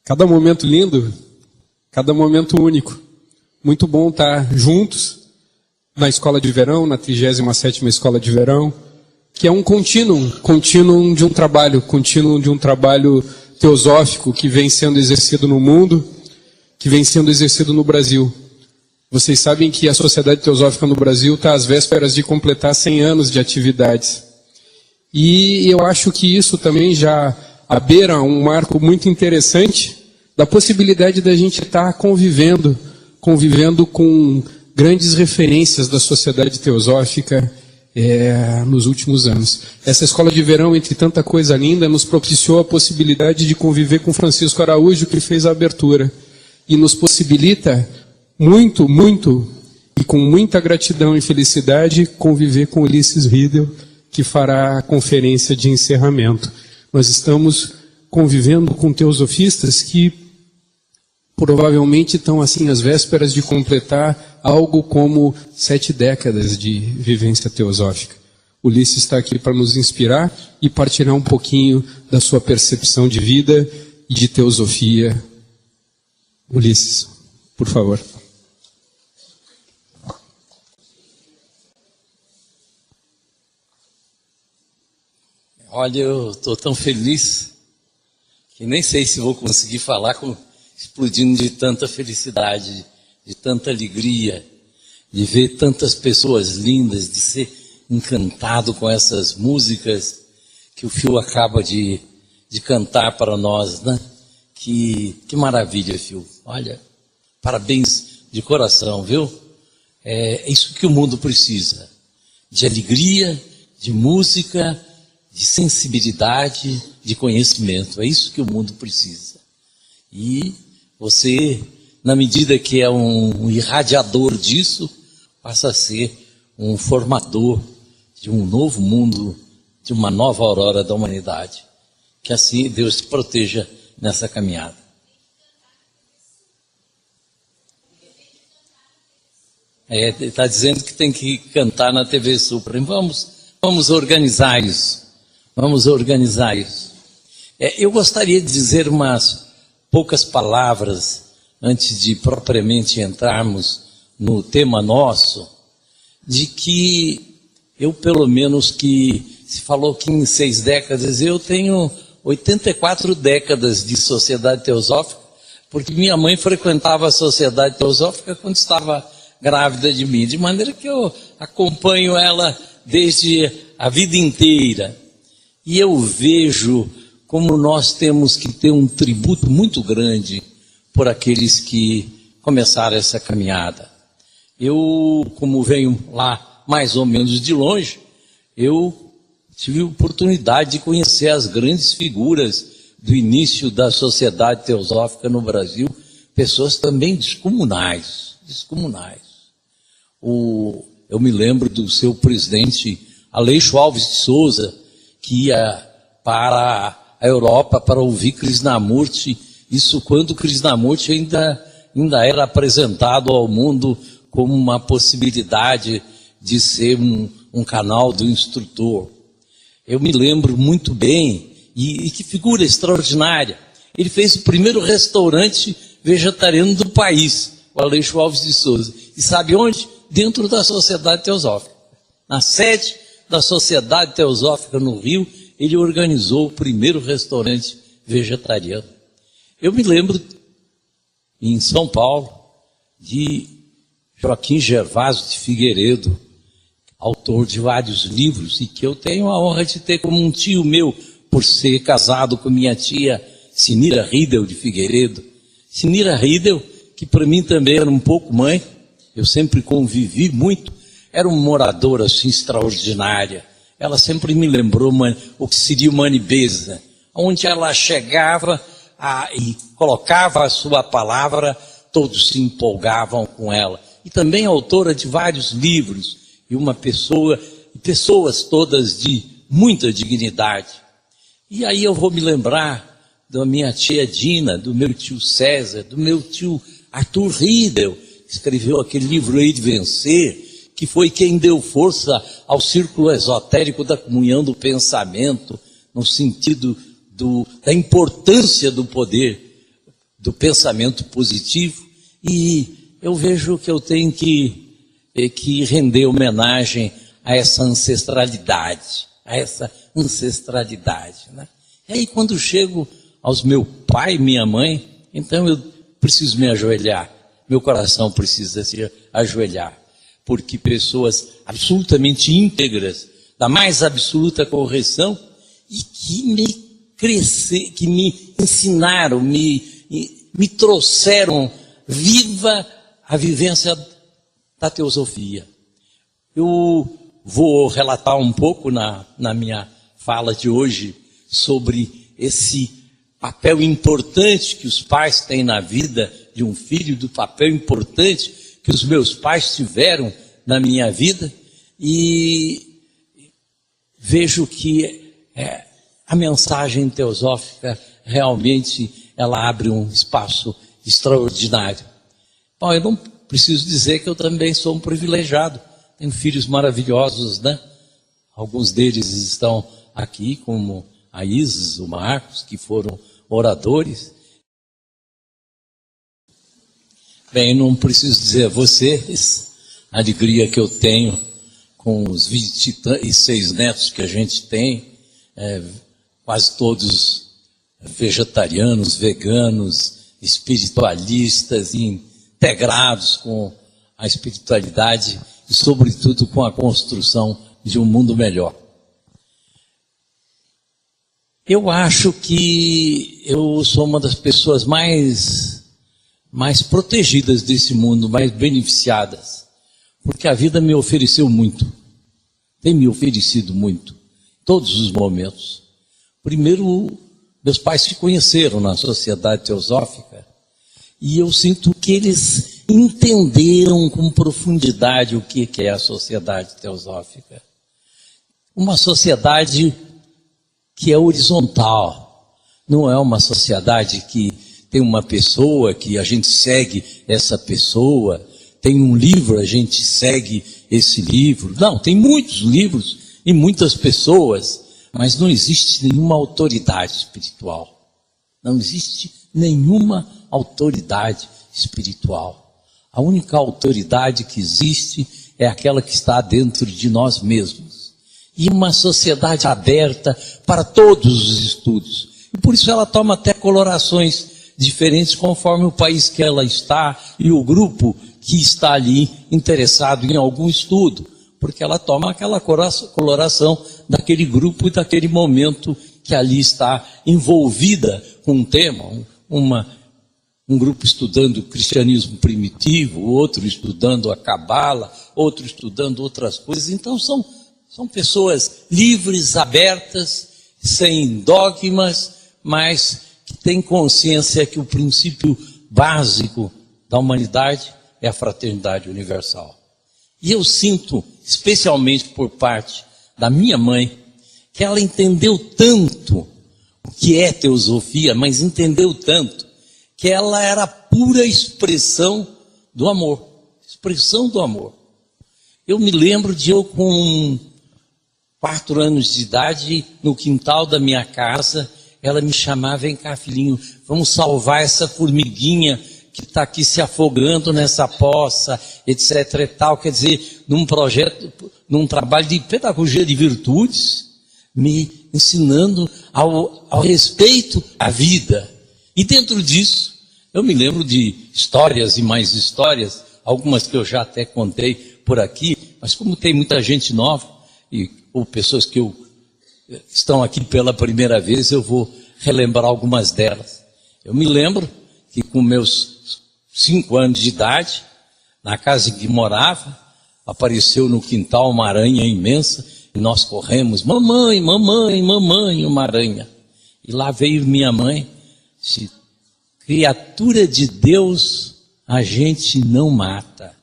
Cada momento lindo, cada momento único. Muito bom estar juntos na escola de verão, na 37ª escola de verão, que é um contínuo de um trabalho teosófico que vem sendo exercido no mundo, que vem sendo exercido no Brasil. Vocês sabem que a Sociedade Teosófica no Brasil está às vésperas de completar 100 anos de atividades. E eu acho que isso também já abeira um marco muito interessante da possibilidade da gente estar convivendo com grandes referências da Sociedade Teosófica nos últimos anos. Essa escola de verão, entre tanta coisa linda, nos propiciou a possibilidade de conviver com Francisco Araújo, que fez a abertura, e nos possibilita muito, e com muita gratidão e felicidade, conviver com Ulisses Riedel, que fará a conferência de encerramento. Nós estamos convivendo com teosofistas que provavelmente estão assim às vésperas de completar algo como 7 décadas de vivência teosófica. Ulisses está aqui para nos inspirar e partilhar um pouquinho da sua percepção de vida e de teosofia. Ulisses, por favor. Olha, eu estou tão feliz que nem sei se vou conseguir falar explodindo de tanta felicidade, de tanta alegria, de ver tantas pessoas lindas, de ser encantado com essas músicas que o Phil acaba de cantar para nós, né? Que maravilha, Phil. Olha, parabéns de coração, viu? É isso que o mundo precisa, de alegria, de música, de sensibilidade, de conhecimento. É isso que o mundo precisa. E você, na medida que é um irradiador disso, passa a ser um formador de um novo mundo, de uma nova aurora da humanidade. Que assim Deus te proteja nessa caminhada. Ele está dizendo que tem que cantar na TV Suprema. Vamos organizar isso. Vamos organizar isso. Eu gostaria de dizer umas poucas palavras antes de propriamente entrarmos no tema nosso, de que eu, pelo menos, que se falou que em 6 décadas, eu tenho 84 décadas de Sociedade Teosófica, porque minha mãe frequentava a Sociedade Teosófica quando estava grávida de mim, de maneira que eu acompanho ela desde a vida inteira. E eu vejo como nós temos que ter um tributo muito grande por aqueles que começaram essa caminhada. Eu, como venho lá mais ou menos de longe, eu tive a oportunidade de conhecer as grandes figuras do início da Sociedade Teosófica no Brasil, pessoas também descomunais. Eu me lembro do seu presidente Aleixo Alves de Souza, que ia para a Europa para ouvir Krishnamurti, isso quando Krishnamurti ainda era apresentado ao mundo como uma possibilidade de ser um canal do instrutor. Eu me lembro muito bem, e que figura extraordinária. Ele fez o primeiro restaurante vegetariano do país, o Aleixo Alves de Souza. E sabe onde? Dentro da Sociedade Teosófica. Na sede da Sociedade Teosófica no Rio, ele organizou o primeiro restaurante vegetariano. Eu me lembro, em São Paulo, de Joaquim Gervásio de Figueiredo, autor de vários livros, e que eu tenho a honra de ter como um tio meu, por ser casado com minha tia Sinira Riedel de Figueiredo. Sinira Riedel, que para mim também era um pouco mãe, eu sempre convivi muito, era uma moradora assim extraordinária. Ela sempre me lembrou o que seria uma Anibesa, onde ela chegava e colocava a sua palavra, todos se empolgavam com ela. E também autora de vários livros, e pessoas todas de muita dignidade. E aí eu vou me lembrar da minha tia Dina, do meu tio César, do meu tio Arthur Riedel, que escreveu aquele livro Hei de Vencer, que foi quem deu força ao círculo esotérico da comunhão do pensamento, no sentido da importância do poder do pensamento positivo, e eu vejo que eu tenho que render homenagem a essa ancestralidade, né? E aí quando chego aos meu pai e minha mãe, então eu preciso me ajoelhar, meu coração precisa se ajoelhar, porque pessoas absolutamente íntegras, da mais absoluta correção, e que me ensinaram, me trouxeram viva a vivência da teosofia. Eu vou relatar um pouco na minha fala de hoje sobre esse papel importante que os pais têm na vida de um filho, do papel importante que os meus pais tiveram na minha vida, e vejo que a mensagem teosófica realmente ela abre um espaço extraordinário. Bom, eu não preciso dizer que eu também sou um privilegiado, tenho filhos maravilhosos, né? Alguns deles estão aqui, como a Isis, o Marcos, que foram oradores. Bem, não preciso dizer a vocês a alegria que eu tenho com os 26 netos que a gente tem, quase todos vegetarianos, veganos, espiritualistas, integrados com a espiritualidade e, sobretudo, com a construção de um mundo melhor. Eu acho que eu sou uma das pessoas mais protegidas desse mundo, mais beneficiadas, porque a vida me ofereceu muito, tem me oferecido muito, todos os momentos. Primeiro, meus pais se conheceram na Sociedade Teosófica, e eu sinto que eles entenderam com profundidade o que é a Sociedade Teosófica. Uma sociedade que é horizontal, não é uma sociedade que tem uma pessoa que a gente segue essa pessoa, tem um livro, a gente segue esse livro. Não, tem muitos livros e muitas pessoas, mas não existe nenhuma autoridade espiritual. Não existe nenhuma autoridade espiritual. A única autoridade que existe é aquela que está dentro de nós mesmos. E uma sociedade aberta para todos os estudos. E por isso ela toma até colorações diferentes conforme o país que ela está e o grupo que está ali interessado em algum estudo. Porque ela toma aquela coloração daquele grupo e daquele momento que ali está envolvida com um tema. Um grupo estudando o cristianismo primitivo, outro estudando a cabala, outro estudando outras coisas. Então são pessoas livres, abertas, sem dogmas, mas que têm consciência que o princípio básico da humanidade é a fraternidade universal. E eu sinto, especialmente por parte da minha mãe, que ela entendeu tanto o que é teosofia, mas entendeu tanto que ela era a pura expressão do amor. Expressão do amor. Eu me lembro de eu com 4 anos de idade, no quintal da minha casa, ela me chamava: vem cá, filhinho, vamos salvar essa formiguinha que está aqui se afogando nessa poça, etc. e tal. Quer dizer, num projeto, num trabalho de pedagogia de virtudes, me ensinando ao respeito à vida. E dentro disso, eu me lembro de histórias e mais histórias, algumas que eu já até contei por aqui, mas como tem muita gente nova, ou pessoas que estão aqui pela primeira vez, eu vou relembrar algumas delas. Eu me lembro que com meus 5 anos de idade, na casa em que morava, apareceu no quintal uma aranha imensa, e nós corremos: mamãe, mamãe, mamãe, uma aranha. E lá veio minha mãe: criatura de Deus a gente não mata,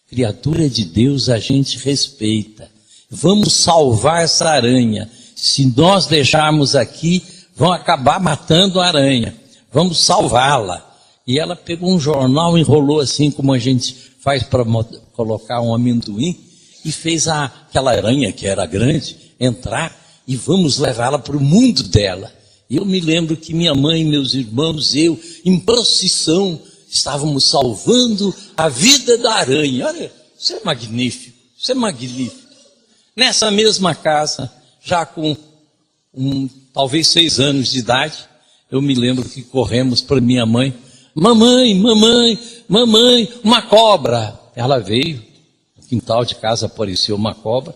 criatura de Deus a gente respeita. Vamos salvar essa aranha. Se nós deixarmos aqui, vão acabar matando a aranha. Vamos salvá-la. E ela pegou um jornal, enrolou assim como a gente faz para colocar um amendoim, e fez aquela aranha, que era grande, entrar, e vamos levá-la para o mundo dela. Eu me lembro que minha mãe, meus irmãos, eu, em procissão, estávamos salvando a vida da aranha. Olha, isso é magnífico, isso é magnífico. Nessa mesma casa, já com talvez 6 anos de idade, eu me lembro que corremos para minha mãe. Mamãe, mamãe, mamãe, uma cobra. Ela veio, no quintal de casa apareceu uma cobra.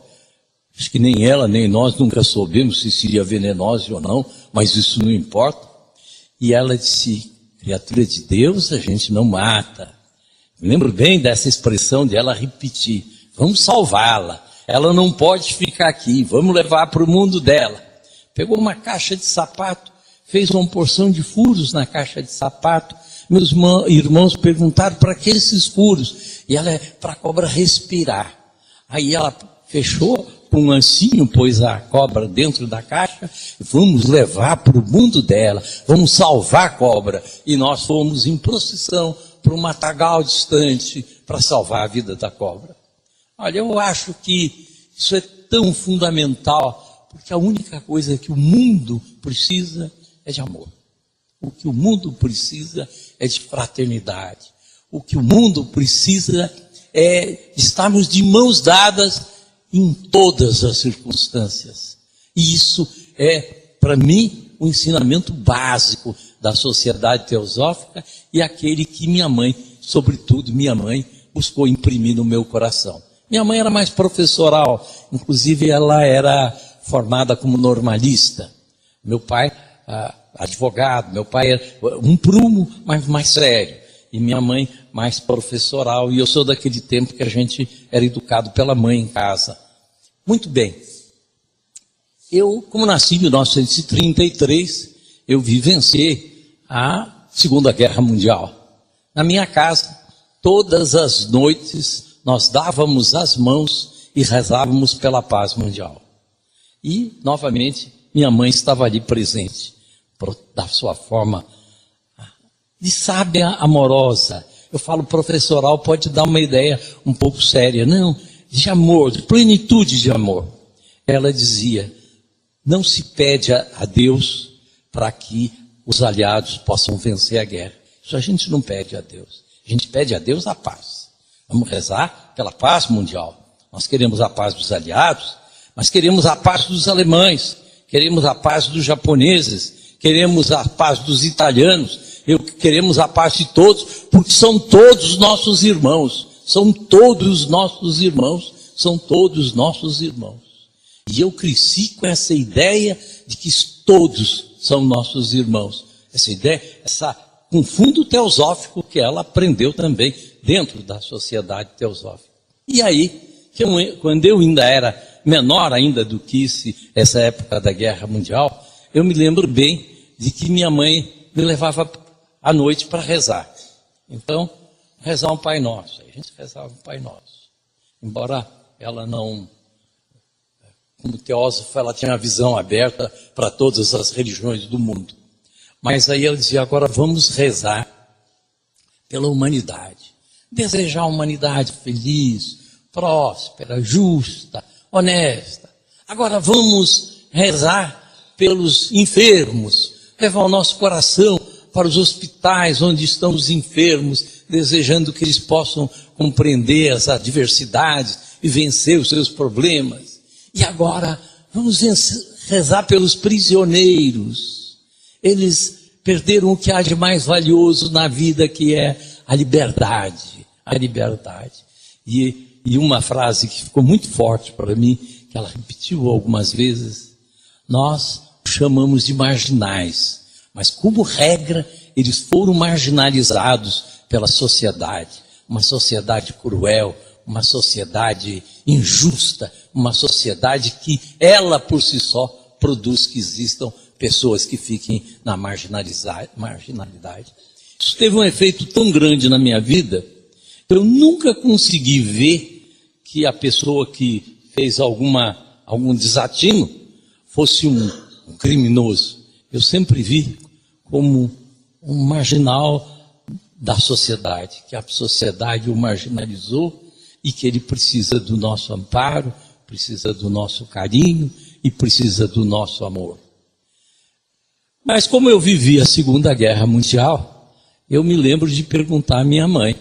Acho que nem ela, nem nós nunca soubemos se seria venenosa ou não, mas isso não importa. E ela disse, criatura de Deus a gente não mata. Eu lembro bem dessa expressão de ela repetir, vamos salvá-la, ela não pode ficar aqui, vamos levar para o mundo dela. Pegou uma caixa de sapato, fez uma porção de furos na caixa de sapato. Meus irmãos perguntaram para que esses furos? E ela é para a cobra respirar. Aí ela fechou com um ancinho, pôs a cobra dentro da caixa, vamos levar para o mundo dela, vamos salvar a cobra. E nós fomos em procissão para um matagal distante para salvar a vida da cobra. Olha, eu acho que isso é tão fundamental, porque a única coisa que o mundo precisa é de amor. O que o mundo precisa é de fraternidade. O que o mundo precisa é estarmos de mãos dadas em todas as circunstâncias. E isso é, para mim, o ensinamento básico da sociedade teosófica e aquele que minha mãe, sobretudo minha mãe, buscou imprimir no meu coração. Minha mãe era mais professoral, inclusive ela era formada como normalista. Meu pai, advogado, meu pai era um prumo, mas mais sério. E minha mãe mais professoral. E eu sou daquele tempo que a gente era educado pela mãe em casa. Muito bem. Eu, como nasci em 1933, eu vivenciei a Segunda Guerra Mundial. Na minha casa, todas as noites, nós dávamos as mãos e rezávamos pela paz mundial. E, novamente, minha mãe estava ali presente, da sua forma de sábia amorosa. Eu falo professoral, pode dar uma ideia um pouco séria. Não, de amor, de plenitude de amor. Ela dizia, não se pede a Deus para que os aliados possam vencer a guerra. Isso a gente não pede a Deus. A gente pede a Deus a paz. Vamos rezar pela paz mundial. Nós queremos a paz dos aliados, mas queremos a paz dos alemães, queremos a paz dos japoneses, queremos a paz dos italianos, queremos a paz de todos, porque são todos nossos irmãos, são todos nossos irmãos, são todos nossos irmãos. E eu cresci com essa ideia de que todos são nossos irmãos. Essa ideia, com fundo teosófico que ela aprendeu também dentro da sociedade teosófica. E aí, quando eu ainda era menor ainda do que essa época da Guerra Mundial, eu me lembro bem de que minha mãe me levava à noite para rezar. Então, rezar um Pai Nosso. A gente rezava um Pai Nosso. Embora ela não, como teósofa, ela tinha a visão aberta para todas as religiões do mundo. Mas aí ela dizia, agora vamos rezar pela humanidade. Desejar a humanidade feliz, próspera, justa, honesta. Agora vamos rezar pelos enfermos, levar o nosso coração para os hospitais onde estão os enfermos, desejando que eles possam compreender as adversidades e vencer os seus problemas. E agora vamos rezar pelos prisioneiros. Eles perderam o que há de mais valioso na vida, que é a liberdade. A liberdade. E uma frase que ficou muito forte para mim, que ela repetiu algumas vezes, nós chamamos de marginais, mas como regra eles foram marginalizados pela sociedade, uma sociedade cruel, uma sociedade injusta, uma sociedade que ela por si só produz que existam pessoas que fiquem na marginalidade. Isso teve um efeito tão grande na minha vida, eu nunca consegui ver que a pessoa que fez algum desatino fosse um criminoso. Eu sempre vi como um marginal da sociedade, que a sociedade o marginalizou e que ele precisa do nosso amparo, precisa do nosso carinho e precisa do nosso amor. Mas como eu vivi a Segunda Guerra Mundial, eu me lembro de perguntar à minha mãe: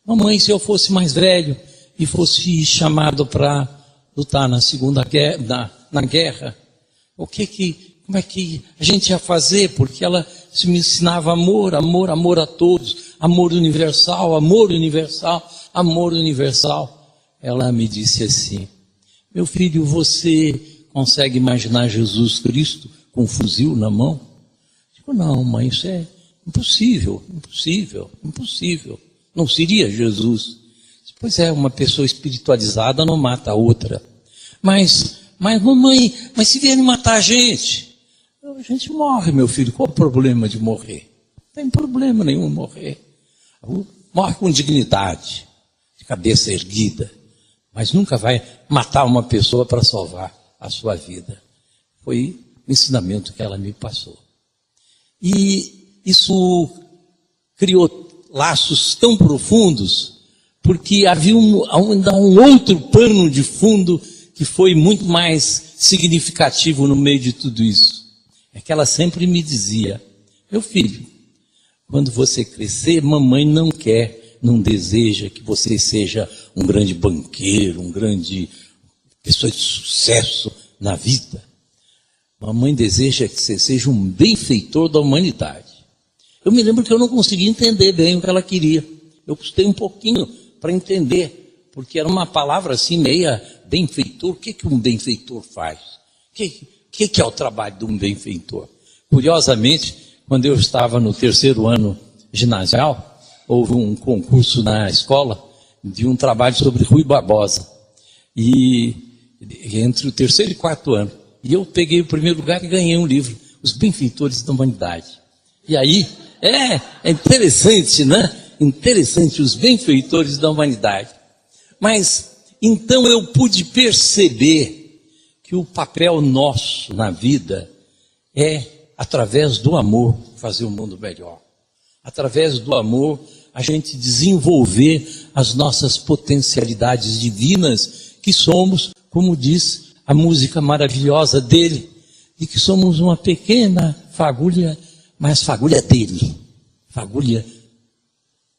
mamãe, se eu fosse mais velho e fosse chamado para lutar na Segunda Guerra, na guerra, como é que a gente ia fazer? Porque ela me ensinava amor, amor, amor a todos, amor universal, amor universal, amor universal. Ela me disse assim: meu filho, você consegue imaginar Jesus Cristo com um fuzil na mão? Eu digo: não, mãe, isso é impossível, impossível, impossível. Não seria Jesus. Pois é, uma pessoa espiritualizada não mata a outra. Mas mamãe, mas se vierem matar a gente morre, meu filho. Qual o problema de morrer? Não tem problema nenhum morrer. Morre com dignidade, de cabeça erguida, mas nunca vai matar uma pessoa para salvar a sua vida. Foi o ensinamento que ela me passou. E isso criou laços tão profundos, porque havia ainda um outro pano de fundo que foi muito mais significativo no meio de tudo isso. É que ela sempre me dizia: meu filho, quando você crescer, mamãe não quer, não deseja que você seja um grande banqueiro, um grande pessoa de sucesso na vida. Mamãe deseja que você seja um benfeitor da humanidade. Eu me lembro que eu não conseguia entender bem o que ela queria. Eu custei um pouquinho para entender, porque era uma palavra assim meia benfeitor. O que um benfeitor faz? O que é o trabalho de um benfeitor? Curiosamente, quando eu estava no 3º ano ginasial, houve um concurso na escola de um trabalho sobre Rui Barbosa. E entre o 3º e 4º ano. E eu peguei o primeiro lugar e ganhei um livro, Os Benfeitores da Humanidade. E aí, é interessante, né? Interessante, os benfeitores da humanidade. Mas, então eu pude perceber que o papel nosso na vida é, através do amor, fazer o mundo melhor. Através do amor, a gente desenvolver as nossas potencialidades divinas, que somos, como diz a música maravilhosa dele, e que somos uma pequena fagulha, mas fagulha dele, fagulha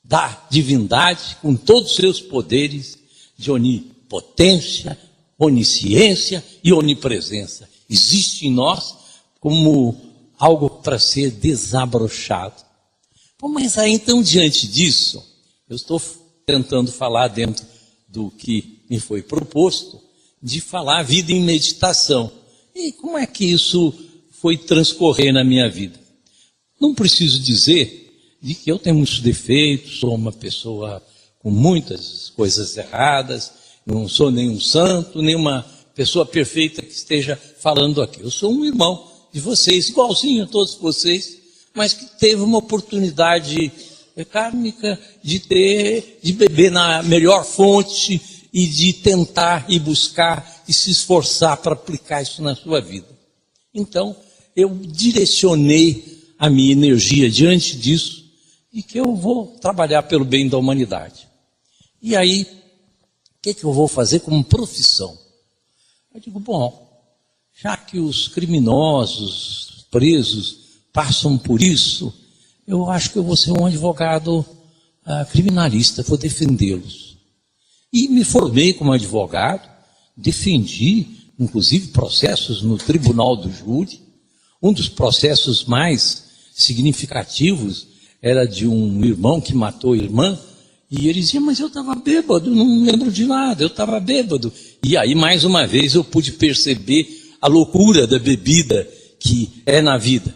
da divindade, com todos os seus poderes de onipotência, onisciência e onipresença. Existe em nós como algo para ser desabrochado. Bom, mas aí então, diante disso, eu estou tentando falar dentro do que me foi proposto, de falar a vida em meditação. E como é que isso foi transcorrer na minha vida? Não preciso dizer de que eu tenho muitos defeitos, sou uma pessoa com muitas coisas erradas, não sou nenhum santo, nenhuma pessoa perfeita que esteja falando aqui. Eu sou um irmão de vocês, igualzinho a todos vocês, mas que teve uma oportunidade kármica de beber na melhor fonte e de tentar e buscar e se esforçar para aplicar isso na sua vida. Então, eu direcionei a minha energia diante disso e que eu vou trabalhar pelo bem da humanidade. E aí, o que eu vou fazer como profissão? Eu digo, bom, já que os criminosos, presos, passam por isso, eu acho que eu vou ser um advogado criminalista, vou defendê-los. E me formei como advogado, defendi, inclusive, processos no Tribunal do Júri. Um dos processos mais significativos era de um irmão que matou a irmã, e ele dizia, mas eu estava bêbado, não lembro de nada, eu estava bêbado. E aí, mais uma vez, eu pude perceber a loucura da bebida que é na vida.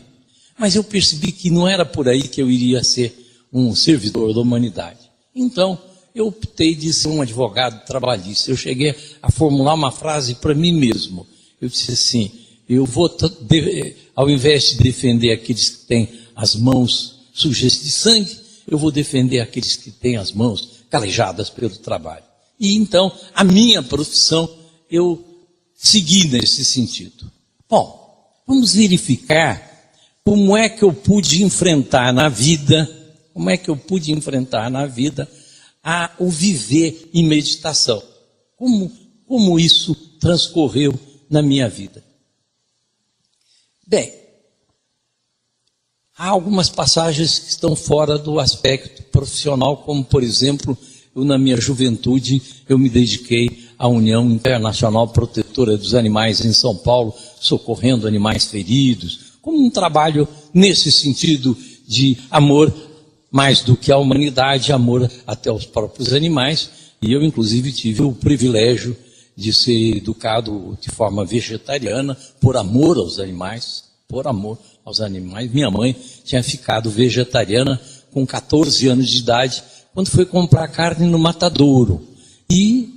Mas eu percebi que não era por aí que eu iria ser um servidor da humanidade. Então, eu optei de ser um advogado trabalhista. Eu cheguei a formular uma frase para mim mesmo. Eu disse assim, eu vou, ao invés de defender aqueles que têm as mãos sujas de sangue, eu vou defender aqueles que têm as mãos calejadas pelo trabalho. E então, a minha profissão, eu segui nesse sentido. Bom, vamos verificar como é que eu pude enfrentar na vida, o viver em meditação. Como isso transcorreu na minha vida. Bem, Há algumas passagens que estão fora do aspecto profissional, como, por exemplo, eu, na minha juventude, eu me dediquei à União Internacional Protetora dos Animais em São Paulo, socorrendo animais feridos, como um trabalho nesse sentido de amor, mais do que a humanidade, amor até aos próprios animais. E eu, inclusive, tive o privilégio de ser educado de forma vegetariana, por amor aos animais, por amor aos animais. Minha mãe tinha ficado vegetariana com 14 anos de idade, quando foi comprar carne no matadouro. E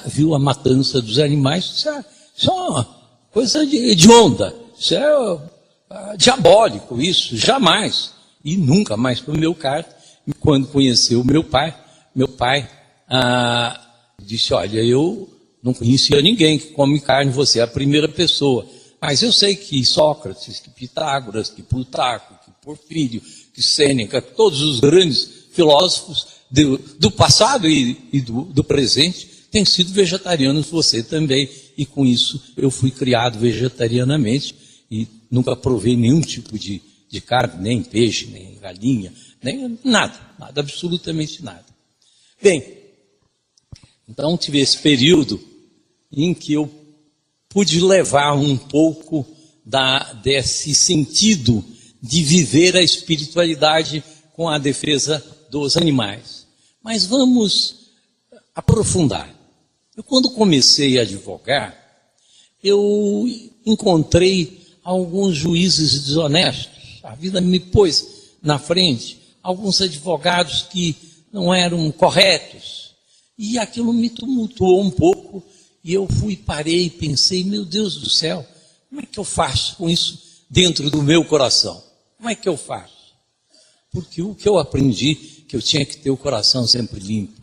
viu a matança dos animais. Isso é uma coisa de onda. Isso é diabólico, isso, jamais. E nunca mais comeu carne. E quando conheceu meu pai disse, olha, eu não conhecia ninguém que come carne, você é a primeira pessoa. Mas eu sei que Sócrates, que Pitágoras, que Plutarco, que Porfírio, que Sêneca, todos os grandes filósofos do passado e do presente têm sido vegetarianos, você também. E com isso eu fui criado vegetarianamente e nunca provei nenhum tipo de carne, nem peixe, nem galinha, nem nada, absolutamente nada. Bem, então tive esse período em que eu pude levar um pouco desse sentido de viver a espiritualidade com a defesa dos animais. Mas vamos aprofundar. Eu, quando comecei a advogar, eu encontrei alguns juízes desonestos. A vida me pôs na frente alguns advogados que não eram corretos. E aquilo me tumultuou um pouco. E eu parei e pensei, meu Deus do céu, como é que eu faço com isso dentro do meu coração? Como é que eu faço? Porque o que eu aprendi, que eu tinha que ter o coração sempre limpo,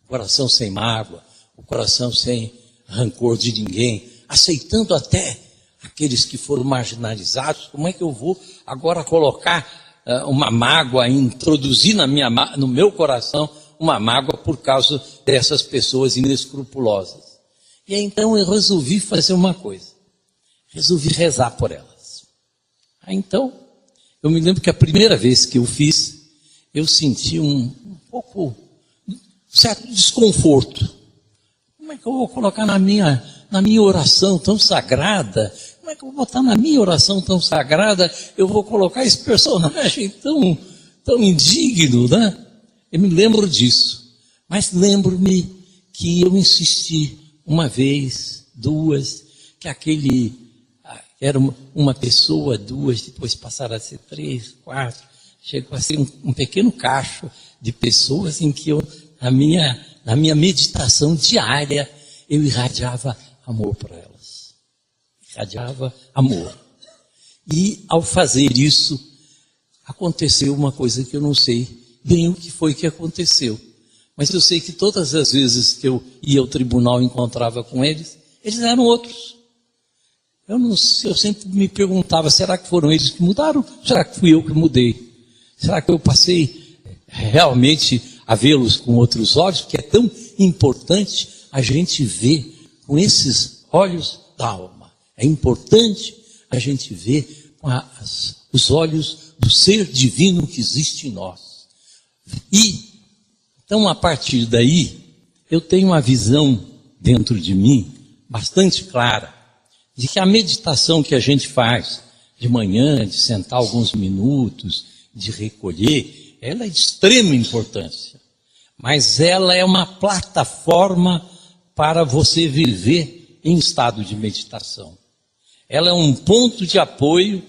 o coração sem mágoa, o coração sem rancor de ninguém, aceitando até aqueles que foram marginalizados. Como é que eu vou agora colocar uma mágoa, introduzir no meu coração uma mágoa por causa dessas pessoas inescrupulosas? E então eu resolvi fazer uma coisa, resolvi rezar por elas. Então, eu me lembro que a primeira vez que eu fiz, eu senti um certo desconforto. Como é que eu vou colocar na minha oração tão sagrada? Como é que eu vou botar na minha oração tão sagrada? Eu vou colocar esse personagem tão indigno, né? Eu me lembro disso. Mas lembro-me que eu insisti uma vez, duas, que era uma pessoa, duas, depois passaram a ser 3, 4, chegou a ser um pequeno cacho de pessoas em que eu, na minha meditação diária, eu irradiava amor para elas. Irradiava amor. E ao fazer isso, aconteceu uma coisa que eu não sei bem o que foi que aconteceu. Mas eu sei que todas as vezes que eu ia ao tribunal e encontrava com eles eram outros. Eu sempre me perguntava, será que foram eles que mudaram? Será que fui eu que mudei? Será que eu passei realmente a vê-los com outros olhos? Porque é tão importante a gente ver com esses olhos da alma. É importante a gente ver com os olhos do ser divino que existe em nós. Então, a partir daí, eu tenho uma visão dentro de mim bastante clara de que a meditação que a gente faz de manhã, de sentar alguns minutos, de recolher, ela é de extrema importância. Mas ela é uma plataforma para você viver em estado de meditação. Ela é um ponto de apoio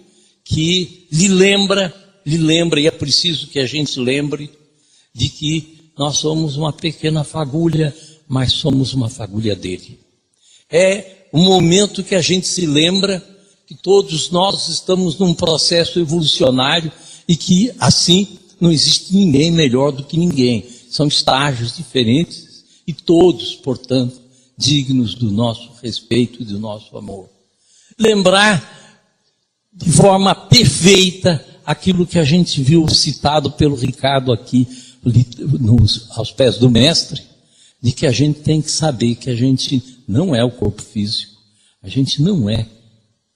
que lhe lembra, e é preciso que a gente lembre de que nós somos uma pequena fagulha, mas somos uma fagulha dele. É um momento que a gente se lembra que todos nós estamos num processo evolucionário e que, assim, não existe ninguém melhor do que ninguém. São estágios diferentes e todos, portanto, dignos do nosso respeito e do nosso amor. Lembrar de forma perfeita aquilo que a gente viu citado pelo Ricardo aqui, aos pés do mestre, de que a gente tem que saber que a gente não é o corpo físico, a gente não é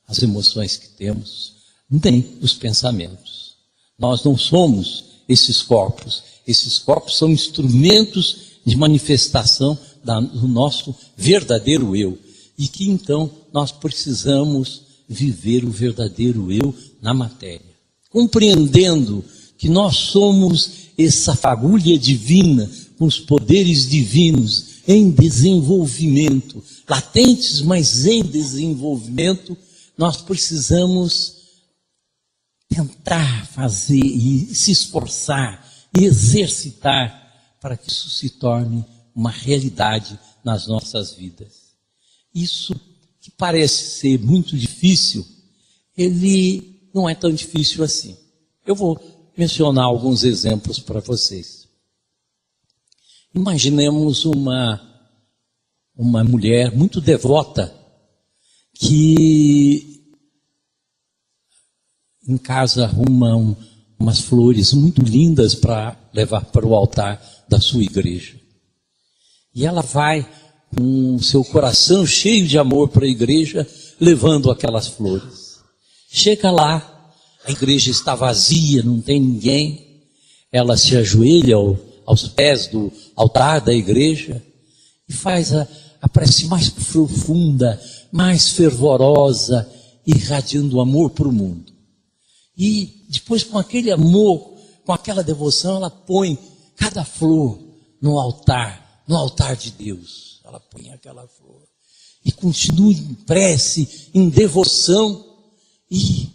as emoções que temos, nem os pensamentos. Nós não somos esses corpos. Esses corpos são instrumentos de manifestação do nosso verdadeiro eu. E que então nós precisamos viver o verdadeiro eu na matéria. Compreendendo que nós somos essa fagulha divina, com os poderes divinos em desenvolvimento, latentes, mas em desenvolvimento, nós precisamos tentar fazer e se esforçar e exercitar para que isso se torne uma realidade nas nossas vidas. Isso que parece ser muito difícil, ele não é tão difícil assim. Eu vou mencionar alguns exemplos para vocês. Imaginemos uma mulher muito devota que em casa arruma umas flores muito lindas para levar para o altar da sua igreja. E ela vai com o seu coração cheio de amor para a igreja, levando aquelas flores. Chega lá, a igreja está vazia, não tem ninguém. Ela se ajoelha aos pés do altar da igreja e faz a prece mais profunda, mais fervorosa, irradiando amor para o mundo. E depois, com aquele amor, com aquela devoção, ela põe cada flor no altar de Deus. Ela põe aquela flor e continua em prece, em devoção, e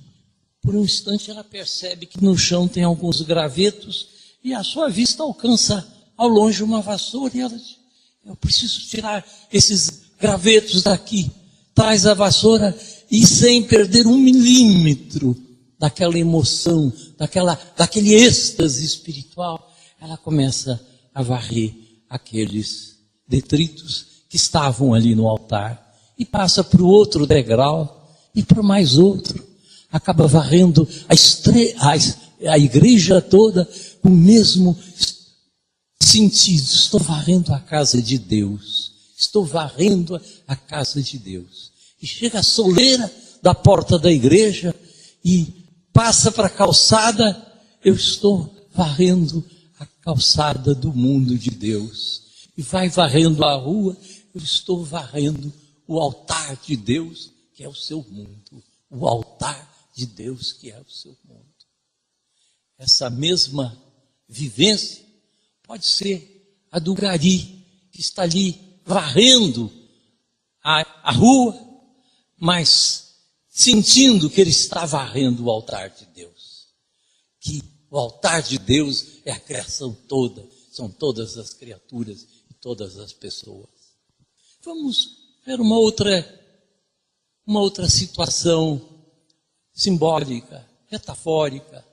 por um instante ela percebe que no chão tem alguns gravetos e a sua vista alcança ao longe uma vassoura e ela diz: eu preciso tirar esses gravetos daqui. Traz a vassoura e, sem perder 1 milímetro daquela emoção, daquele êxtase espiritual, ela começa a varrer aqueles detritos que estavam ali no altar e passa para o outro degrau e para mais outro. Acaba varrendo a igreja toda com o mesmo sentido. Estou varrendo a casa de Deus. Estou varrendo a casa de Deus. E chega a soleira da porta da igreja e passa para a calçada. Eu estou varrendo a calçada do mundo de Deus. E vai varrendo a rua. Eu estou varrendo o altar de Deus, que é o seu mundo. O altar de Deus, que é o seu mundo. Essa mesma vivência pode ser a do gari, que está ali varrendo a rua, mas sentindo que ele está varrendo o altar de Deus. Que o altar de Deus é a criação toda, são todas as criaturas e todas as pessoas. Vamos ver uma outra situação simbólica, metafórica.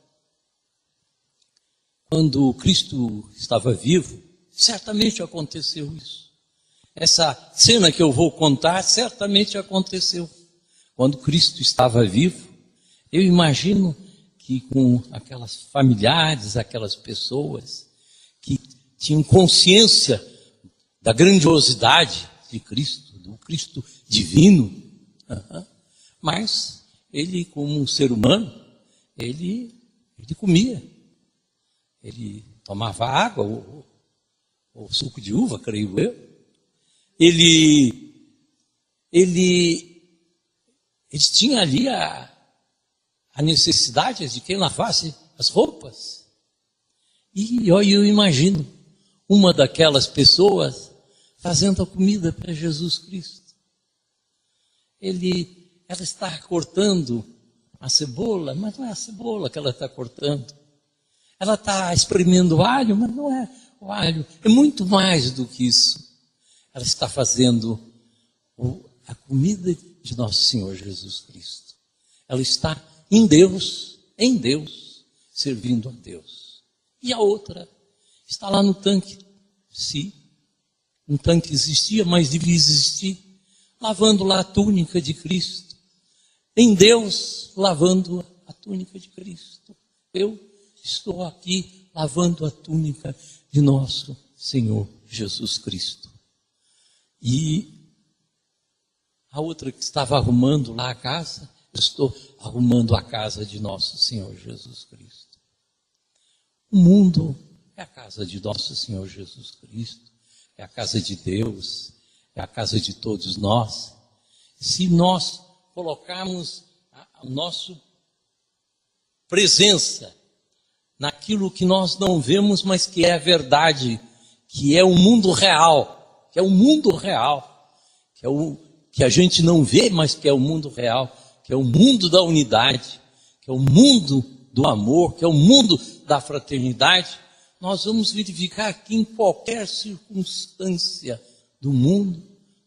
Quando Cristo estava vivo, certamente aconteceu isso. Essa cena que eu vou contar, certamente aconteceu. Quando Cristo estava vivo, eu imagino que com aquelas familiares, aquelas pessoas que tinham consciência da grandiosidade de Cristo, do Cristo divino, mas ele, como um ser humano, ele comia. Ele tomava água, ou suco de uva, creio eu. Ele tinha ali a necessidade de quem lavasse as roupas. E eu imagino uma daquelas pessoas fazendo a comida para Jesus Cristo. Ela está cortando a cebola, mas não é a cebola que ela está cortando. Ela está espremendo o alho, mas não é o alho. É muito mais do que isso. Ela está fazendo a comida de nosso Senhor Jesus Cristo. Ela está em Deus, servindo a Deus. E a outra está lá no tanque. Sim, um tanque existia, mas devia existir. Lavando lá a túnica de Cristo. Em Deus, lavando a túnica de Cristo. Eu estou aqui lavando a túnica de nosso Senhor Jesus Cristo. E a outra que estava arrumando lá a casa, eu estou arrumando a casa de nosso Senhor Jesus Cristo. O mundo é a casa de nosso Senhor Jesus Cristo, é a casa de Deus, é a casa de todos nós. Se nós colocarmos a nossa presença naquilo que nós não vemos, mas que é a verdade, que é o mundo real, que é o mundo real, que é o que a gente não vê, mas que é o mundo real, que é o mundo da unidade, que é o mundo do amor, que é o mundo da fraternidade, nós vamos verificar que em qualquer circunstância do mundo,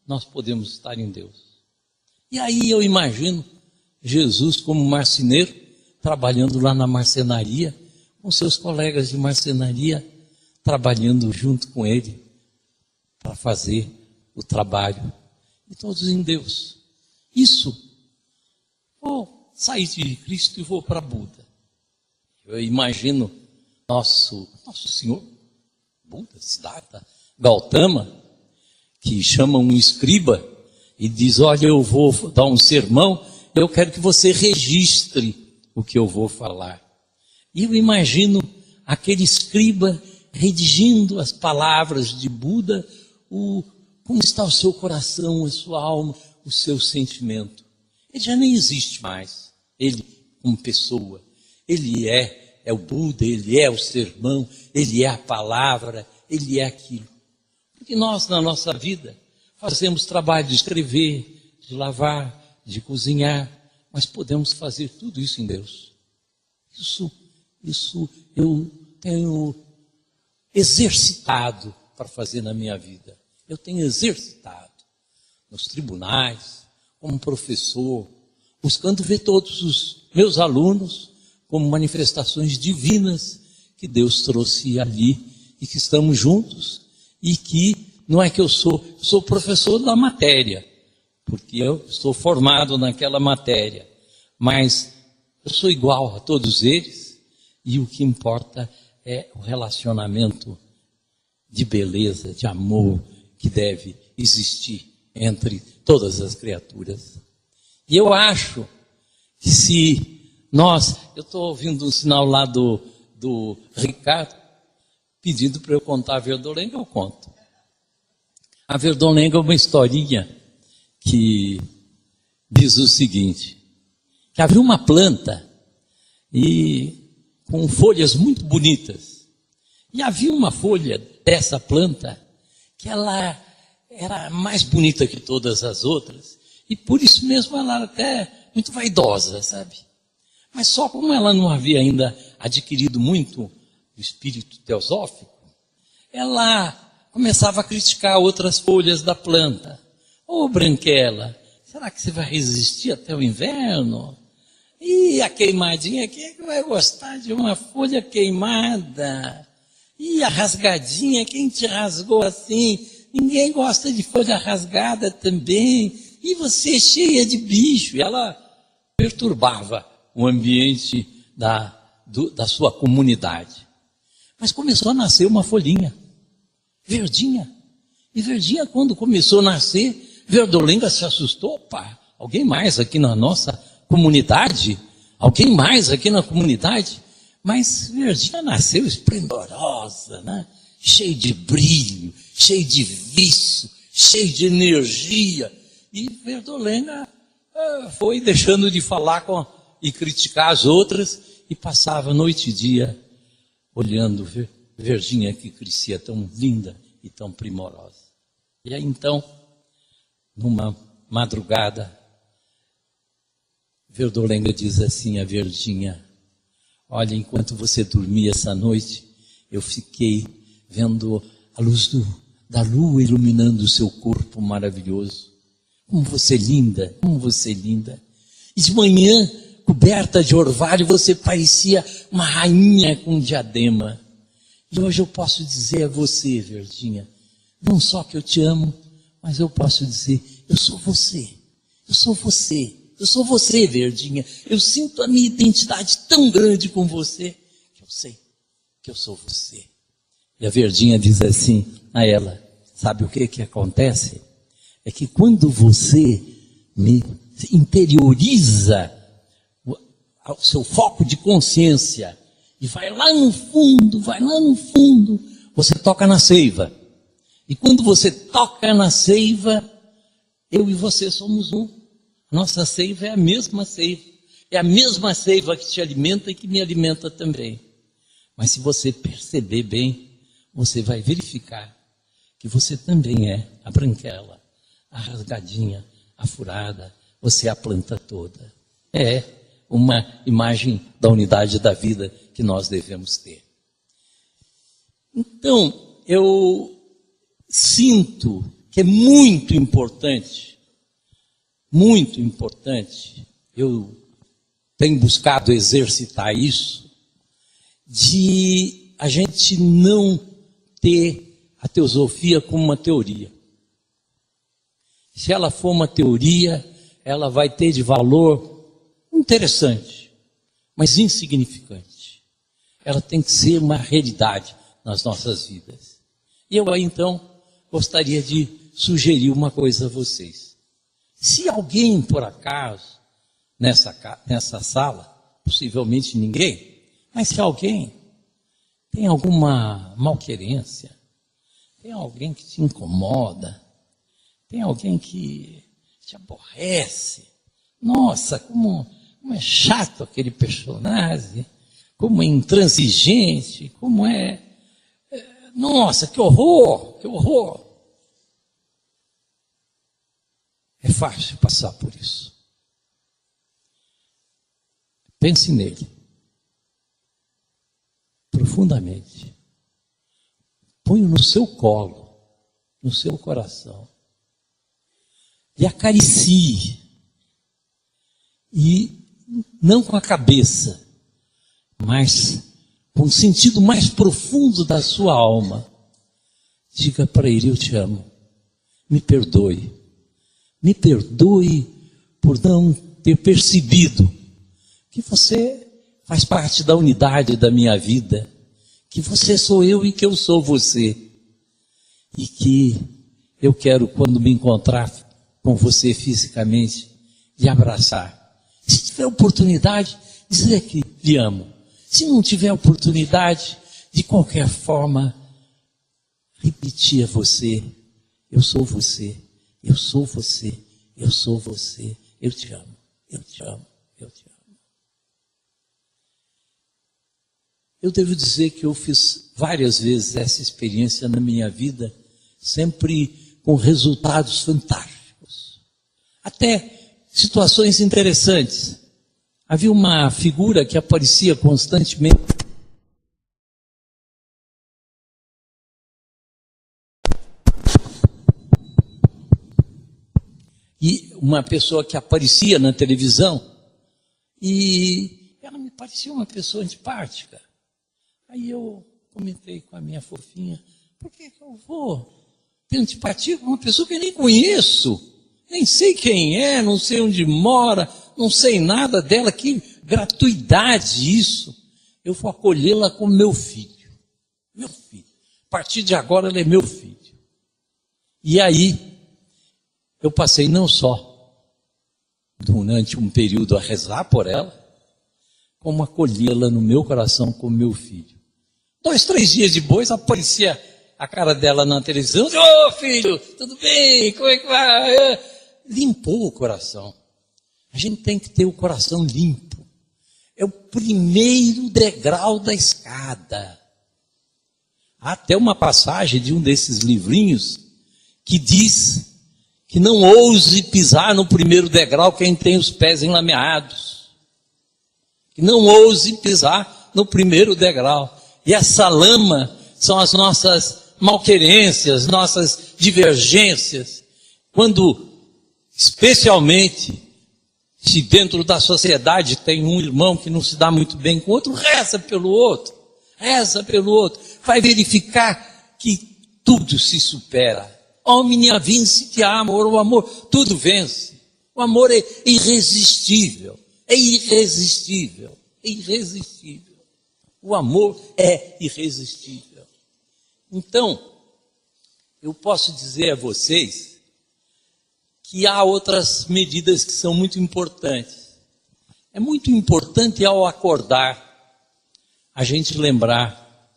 nós podemos estar em Deus. E aí eu imagino Jesus como marceneiro, trabalhando lá na marcenaria, com seus colegas de marcenaria, trabalhando junto com ele, para fazer o trabalho. E todos em Deus. Isso, vou sair de Cristo e vou para Buda. Eu imagino nosso Senhor, Buda, Siddhartha, Gautama, que chama um escriba e diz, olha, eu vou dar um sermão, eu quero que você registre o que eu vou falar. E eu imagino aquele escriba redigindo as palavras de Buda, como está o seu coração, a sua alma, o seu sentimento. Ele já nem existe mais, ele como pessoa. Ele é o Buda, ele é o sermão, ele é a palavra, ele é aquilo. Porque nós, na nossa vida, fazemos trabalho de escrever, de lavar, de cozinhar, mas podemos fazer tudo isso em Deus. Isso eu tenho exercitado para fazer na minha vida. Eu tenho exercitado nos tribunais, como professor, buscando ver todos os meus alunos como manifestações divinas que Deus trouxe ali e que estamos juntos e que não é que eu sou professor da matéria, porque eu estou formado naquela matéria, mas eu sou igual a todos eles e o que importa é o relacionamento de beleza, de amor que deve existir entre todas as criaturas. E eu acho que se eu estou ouvindo um sinal lá do Ricardo, pedindo para eu contar a Verdolenga, eu conto. A Verdolenga é uma historinha que diz o seguinte, que havia uma planta e com folhas muito bonitas. E havia uma folha dessa planta que ela era mais bonita que todas as outras, e por isso mesmo ela era até muito vaidosa, sabe? Mas só como ela não havia ainda adquirido muito o espírito teosófico, ela começava a criticar outras folhas da planta. Ô branquela, será que você vai resistir até o inverno? E a queimadinha, quem é que vai gostar de uma folha queimada? E a rasgadinha, quem te rasgou assim? Ninguém gosta de folha rasgada também. E você cheia de bicho. E ela perturbava o ambiente da sua comunidade. Mas começou a nascer uma folhinha, verdinha. E verdinha, quando começou a nascer, Verdolenga se assustou. Opa, alguém mais aqui na nossa comunidade? Alguém mais aqui na comunidade? Mas verdinha nasceu esplendorosa, né? Cheio de brilho, cheio de vício, cheio de energia. E Verdolenga foi deixando de falar e criticar as outras e passava noite e dia olhando verdinha que crescia tão linda e tão primorosa. E aí então, numa madrugada, Verdolenga diz assim a verdinha, olha, enquanto você dormia essa noite, eu fiquei vendo a luz da lua iluminando o seu corpo maravilhoso. Como você é linda, como você é linda. E de manhã, coberta de orvalho, você parecia uma rainha com um diadema. E hoje eu posso dizer a você, verdinha, não só que eu te amo, mas eu posso dizer, eu sou você, eu sou você. Eu sou você, verdinha. Eu sinto a minha identidade tão grande com você, que eu sei que eu sou você. E a verdinha diz assim a ela, sabe o que acontece? É que quando você me interioriza o seu foco de consciência e vai lá no fundo, você toca na seiva. E quando você toca na seiva, eu e você somos um. Nossa seiva é a mesma seiva. É a mesma seiva que te alimenta e que me alimenta também. Mas se você perceber bem, você vai verificar que você também é a branquela, a rasgadinha, a furada, você é a planta toda. É uma imagem da unidade da vida que nós devemos ter. Então, eu sinto que é muito importante, eu tenho buscado exercitar isso, de a gente não ter a teosofia como uma teoria. Se ela for uma teoria, ela vai ter de valor interessante, mas insignificante. Ela tem que ser uma realidade nas nossas vidas. E eu aí, então, gostaria de sugerir uma coisa a vocês. Se alguém, por acaso, nessa sala, possivelmente ninguém, mas se alguém tem alguma malquerência, tem alguém que te incomoda, tem alguém que te aborrece, nossa, como é chato aquele personagem, como é intransigente, como é... Nossa, que horror, que horror. É fácil passar por isso. Pense nele. Profundamente. Põe no seu colo, no seu coração. E acaricie. E não com a cabeça, mas com o sentido mais profundo da sua alma. Diga para ele: eu te amo. Me perdoe. Me perdoe por não ter percebido que você faz parte da unidade da minha vida, que você sou eu e que eu sou você, e que eu quero, quando me encontrar com você fisicamente, lhe abraçar. Se tiver oportunidade, dizer que lhe amo. Se não tiver oportunidade, de qualquer forma, repetir a você: eu sou você, eu sou você, eu sou você, eu te amo, eu te amo, eu te amo. Eu devo dizer que eu fiz várias vezes essa experiência na minha vida, sempre com resultados fantásticos. Até situações interessantes. Havia uma figura que aparecia constantemente. E uma pessoa que aparecia na televisão, e ela me parecia uma pessoa antipática. Aí eu comentei com a minha fofinha: por que eu vou ter antipatia com uma pessoa que eu nem conheço? Nem sei quem é, não sei onde mora, não sei nada dela, que gratuidade isso. Eu vou acolhê-la como meu filho. Meu filho. A partir de agora ela é meu filho. E aí, eu passei não só durante um período a rezar por ela, como acolhê-la no meu coração como meu filho. 2, 3 dias depois aparecia a cara dela na televisão: ô filho, tudo bem? Como é que vai? Limpou o coração. A gente tem que ter o coração limpo. É o primeiro degrau da escada. Há até uma passagem de um desses livrinhos que diz que não ouse pisar no primeiro degrau quem tem os pés enlameados. Que não ouse pisar no primeiro degrau. E essa lama são as nossas malquerências, nossas divergências. Quando, especialmente, se dentro da sociedade tem um irmão que não se dá muito bem com o outro, reza pelo outro. Vai verificar que tudo se supera. Omnia vincit amor, o amor tudo vence. O amor é irresistível, O amor é irresistível. Então, eu posso dizer a vocês que há outras medidas que são muito importantes. É muito importante, ao acordar, a gente lembrar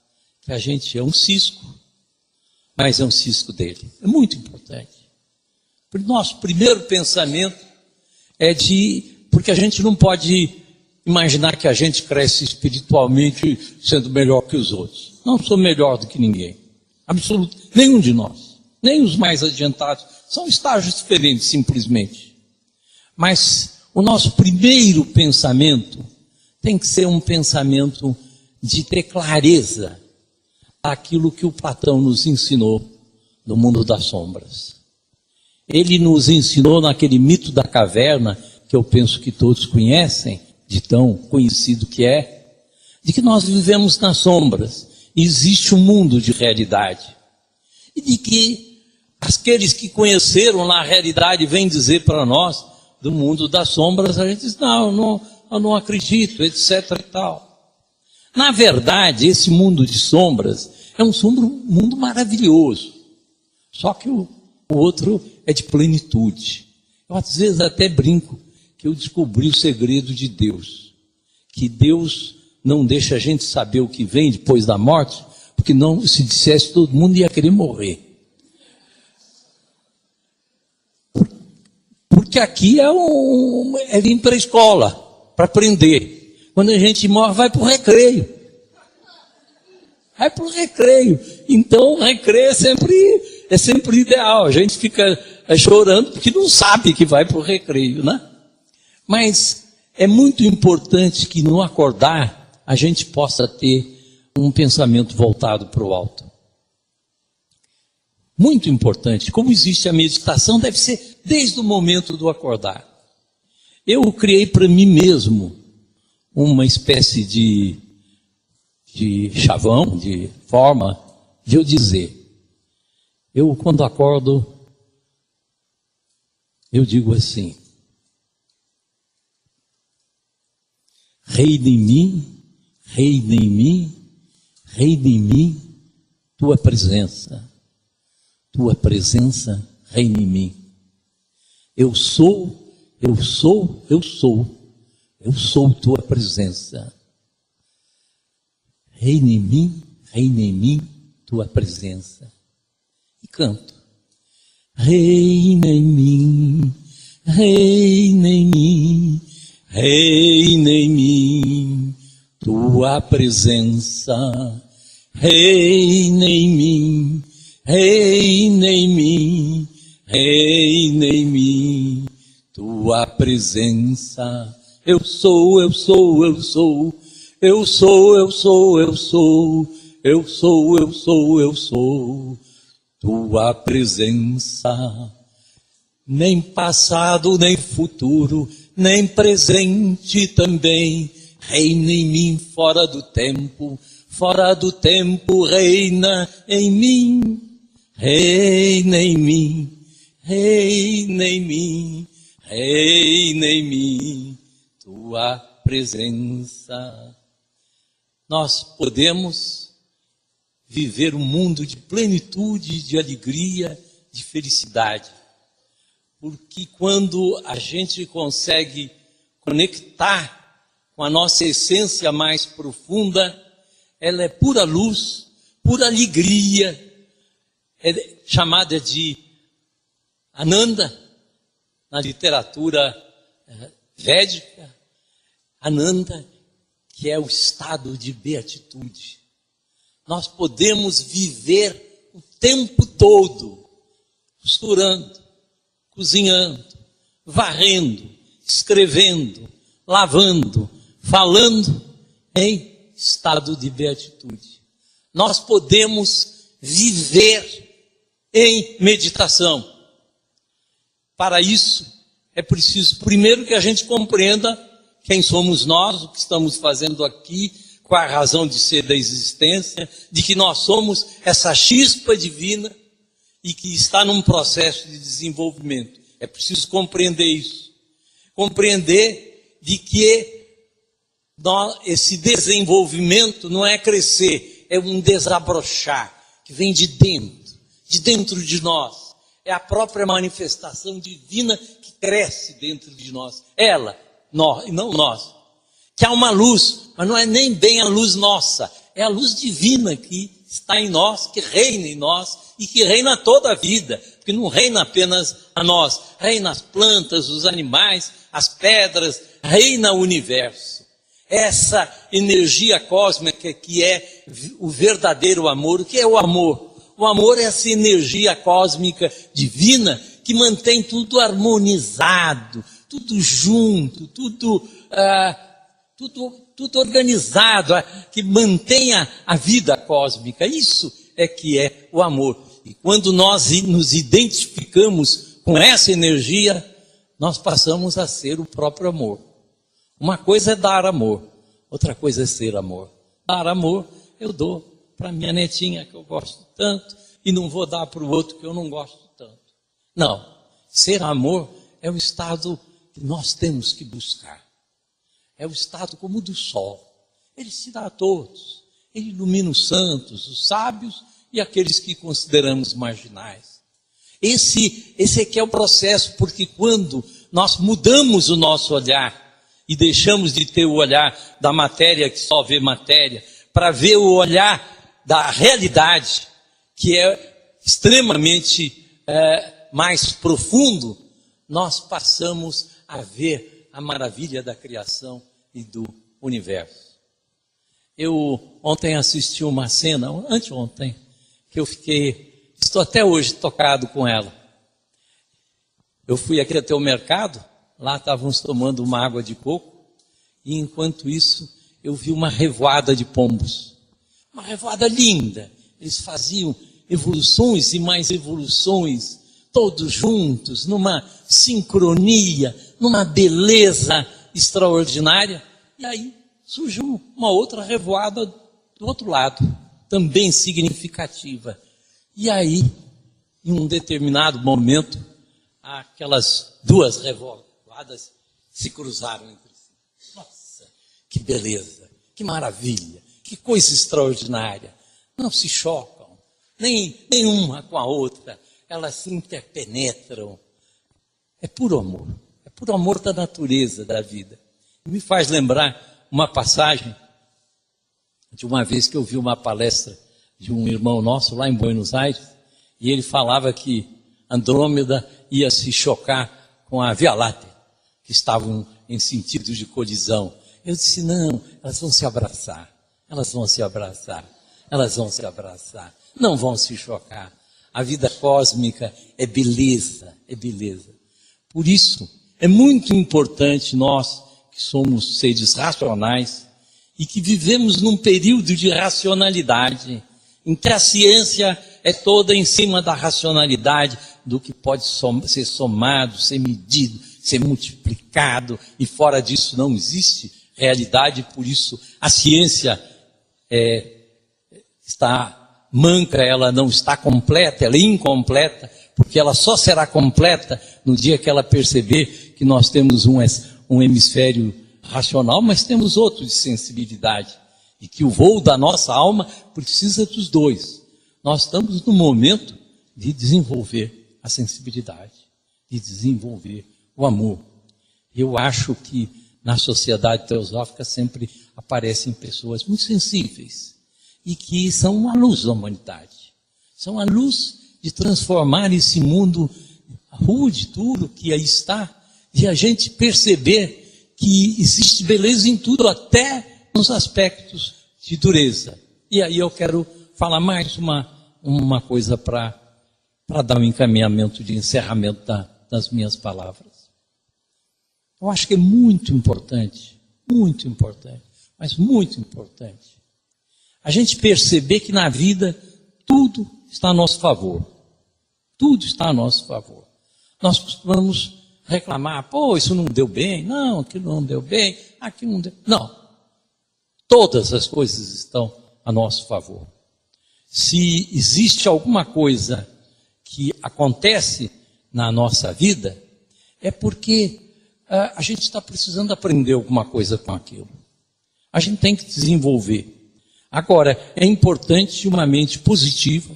que a gente é um cisco, mas é um cisco dele. É muito importante. O nosso primeiro pensamento é porque a gente não pode imaginar que a gente cresce espiritualmente sendo melhor que os outros. Não sou melhor do que ninguém. Absoluto. Nenhum de nós. Nem os mais adiantados. São estágios diferentes, simplesmente. Mas o nosso primeiro pensamento tem que ser um pensamento de ter clareza daquilo que o Platão nos ensinou no mundo das sombras. Ele nos ensinou naquele mito da caverna, que eu penso que todos conhecem, de tão conhecido que é, de que nós vivemos nas sombras, e existe um mundo de realidade. E de que aqueles que conheceram na realidade vêm dizer para nós, do mundo das sombras, a gente diz, não, eu não acredito, etc. e tal. Na verdade, esse mundo de sombras é um mundo maravilhoso. Só que o outro é de plenitude. Eu às vezes até brinco que eu descobri o segredo de Deus. Que Deus não deixa a gente saber o que vem depois da morte, porque não, se dissesse todo mundo ia querer morrer. Porque aqui é vir para a escola, para aprender. Quando a gente morre, vai para o recreio. Vai para o recreio. Então, o recreio é sempre ideal. A gente fica chorando porque não sabe que vai para o recreio, né? Mas é muito importante que no acordar a gente possa ter um pensamento voltado para o alto. Muito importante. Como existe a meditação, deve ser desde o momento do acordar. Eu criei para mim mesmo uma espécie de chavão, de forma de eu dizer. Eu, quando acordo, eu digo assim: reina em mim, reina em mim, reina em mim, tua presença reina em mim. Eu sou tua presença. Reina em mim, tua presença. E canto. Reina em mim, reina em mim, reina em mim, tua presença. Reina em mim, reina em mim, reina em mim, tua presença. Eu sou, tua presença. Nem passado, nem futuro, nem presente também. Reina em mim fora do tempo, reina em mim. Reina em mim, reina em mim, reina em mim, tua presença. Nós podemos viver um mundo de plenitude, de alegria, de felicidade. Porque quando a gente consegue conectar com a nossa essência mais profunda, ela é pura luz, pura alegria, é chamada de Ananda, na literatura védica. Ananda, que é o estado de beatitude. Nós podemos viver o tempo todo, costurando, cozinhando, varrendo, escrevendo, lavando, falando em estado de beatitude. Nós podemos viver em meditação. Para isso, é preciso primeiro que a gente compreenda quem somos nós, o que estamos fazendo aqui, qual a razão de ser da existência, de que nós somos essa chispa divina e que está num processo de desenvolvimento. É preciso compreender isso. Compreender de que esse desenvolvimento não é crescer, é um desabrochar, que vem de dentro de nós. É a própria manifestação divina que cresce dentro de nós. Ela, nós, e não nós. que há uma luz, mas não é nem bem a luz nossa, é a luz divina que está em nós, que reina em nós e que reina toda a vida, porque não reina apenas a nós, reina as plantas, os animais, as pedras, reina o universo. Essa energia cósmica que é o verdadeiro amor. O que é o amor? O amor é essa energia cósmica divina que mantém tudo harmonizado, tudo junto, tudo organizado, que mantenha a vida cósmica. Isso é que é o amor. E quando nós nos identificamos com essa energia, nós passamos a ser o próprio amor. Uma coisa é dar amor, outra coisa é ser amor. Dar amor eu dou para minha netinha que eu gosto tanto e não vou dar para o outro que eu não gosto tanto. Não, ser amor é o estado que nós temos que buscar. É o estado como o do sol. Ele se dá a todos. Ele ilumina os santos, os sábios e aqueles que consideramos marginais. Esse é que é o processo, porque quando nós mudamos o nosso olhar e deixamos de ter o olhar da matéria que só vê matéria, para ver o olhar da realidade, que é extremamente mais profundo, nós passamos a ver a maravilha da criação e do universo. Eu ontem assisti uma cena, anteontem, que estou até hoje tocado com ela. Eu fui aqui até o mercado, lá estávamos tomando uma água de coco, e enquanto isso eu vi uma revoada de pombos. Uma revoada linda. Eles faziam evoluções e mais evoluções, todos juntos, numa sincronia, numa beleza extraordinária. E aí surgiu uma outra revoada do outro lado, também significativa. E aí, em um determinado momento, aquelas duas revoadas se cruzaram entre si. Nossa, que beleza, que maravilha, que coisa extraordinária. Não se chocam, nem uma com a outra, elas se interpenetram. É puro amor da natureza, da vida. E me faz lembrar uma passagem de uma vez que eu vi uma palestra de um irmão nosso lá em Buenos Aires, e ele falava que Andrômeda ia se chocar com a Via Láctea, que estavam em sentido de colisão. Eu disse, não, elas vão se abraçar, não vão se chocar. A vida cósmica é beleza, é beleza. Por isso, é muito importante nós, que somos seres racionais, e que vivemos num período de racionalidade, em que a ciência é toda em cima da racionalidade, do que pode ser somado, ser medido, ser multiplicado, e fora disso não existe realidade. Por isso a ciência está manca, ela não está completa, ela é incompleta, porque ela só será completa no dia que ela perceber que nós temos um hemisfério racional, mas temos outro de sensibilidade, e que o voo da nossa alma precisa dos dois. Nós estamos no momento de desenvolver a sensibilidade, de desenvolver o amor. Eu acho que na sociedade teosófica sempre aparecem pessoas muito sensíveis e que são a luz da humanidade. São a luz de transformar esse mundo rude, duro que aí está, de a gente perceber que existe beleza em tudo, até nos aspectos de dureza. E aí eu quero falar mais uma coisa para dar um encaminhamento de encerramento das minhas palavras. Eu acho que é muito importante, mas muito importante, a gente perceber que na vida tudo está a nosso favor. Tudo está a nosso favor. Nós costumamos reclamar, isso não deu bem, não, aquilo não deu bem, aquilo não deu... Não. Todas as coisas estão a nosso favor. Se existe alguma coisa que acontece na nossa vida, é porque a gente está precisando aprender alguma coisa com aquilo. A gente tem que desenvolver. Agora, é importante uma mente positiva,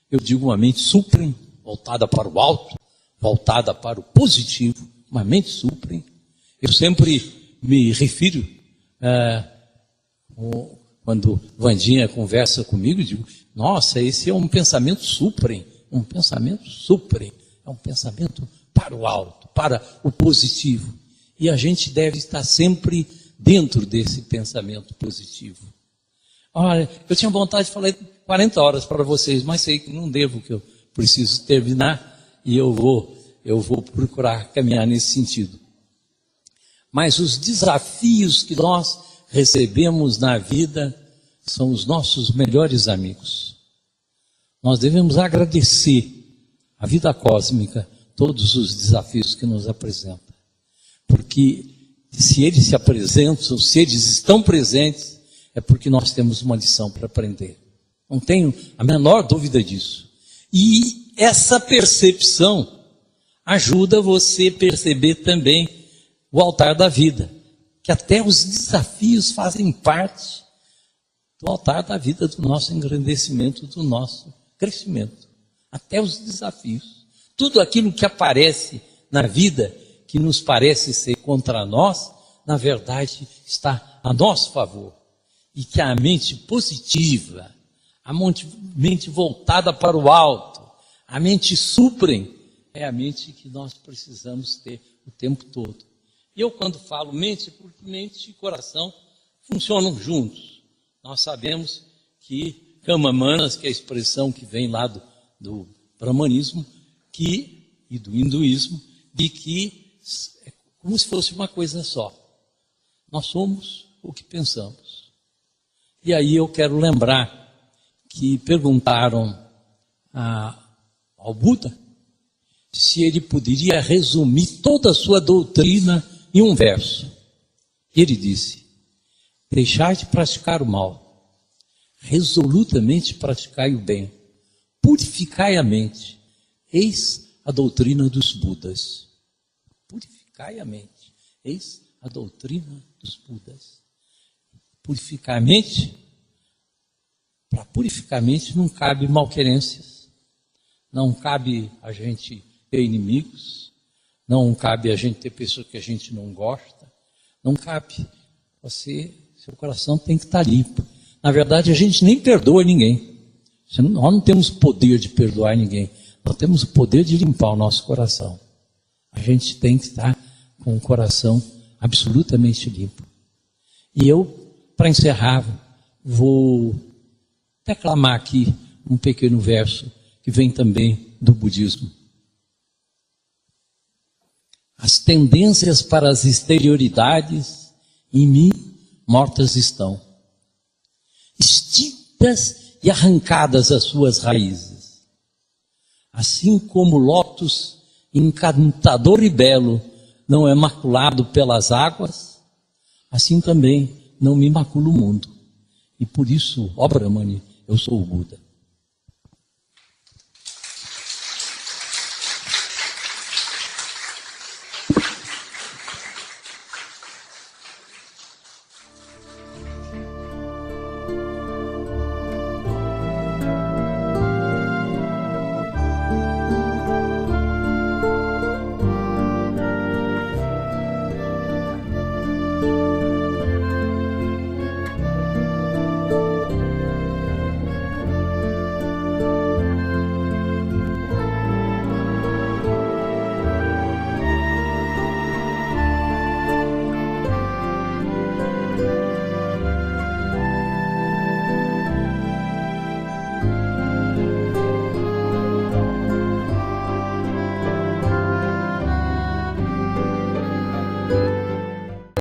eu digo uma mente suprem, voltada para o alto, voltada para o positivo, uma mente suprem. Eu sempre me refiro Quando Vandinha conversa comigo, eu digo, nossa, esse é um pensamento suprem, é um pensamento para o alto, para o positivo. E a gente deve estar sempre dentro desse pensamento positivo. Olha, eu tinha vontade de falar 40 horas para vocês, mas sei que não devo, que eu preciso terminar e eu vou procurar caminhar nesse sentido. Mas os desafios que nós recebemos na vida são os nossos melhores amigos. Nós devemos agradecer à vida cósmica todos os desafios que nos apresenta. Porque se eles se apresentam, se eles estão presentes, é porque nós temos uma lição para aprender. Não tenho a menor dúvida disso. E essa percepção ajuda você a perceber também o altar da vida, que até os desafios fazem parte do altar da vida, do nosso engrandecimento, do nosso crescimento. Até os desafios. Tudo aquilo que aparece na vida, que nos parece ser contra nós, na verdade está a nosso favor. E que a mente positiva, a mente voltada para o alto, a mente suprem, é a mente que nós precisamos ter o tempo todo. E eu, quando falo mente, porque mente e coração funcionam juntos. Nós sabemos que Kamamanas, que é a expressão que vem lá do brahmanismo e do hinduísmo, de que é como se fosse uma coisa só. Nós somos o que pensamos. E aí eu quero lembrar que perguntaram ao Buda se ele poderia resumir toda a sua doutrina em um verso. Ele disse: deixai de praticar o mal, resolutamente praticai o bem, purificai a mente, eis a doutrina dos Budas. Purificai a mente, eis a doutrina dos Budas. Purificar a mente, para purificar a mente não cabe malquerências, não cabe a gente ter inimigos, não cabe a gente ter pessoas que a gente não gosta, não cabe. Seu coração tem que estar limpo. Na verdade, a gente nem perdoa ninguém. Nós não temos poder de perdoar ninguém, nós temos o poder de limpar o nosso coração. A gente tem que estar com o coração absolutamente limpo. E eu, para encerrar, vou declamar aqui um pequeno verso que vem também do budismo. As tendências para as exterioridades em mim mortas estão, extintas e arrancadas as suas raízes. Assim como o lótus encantador e belo não é maculado pelas águas, assim também não me macula o mundo. E por isso, ó Brahmani, eu sou o Buda.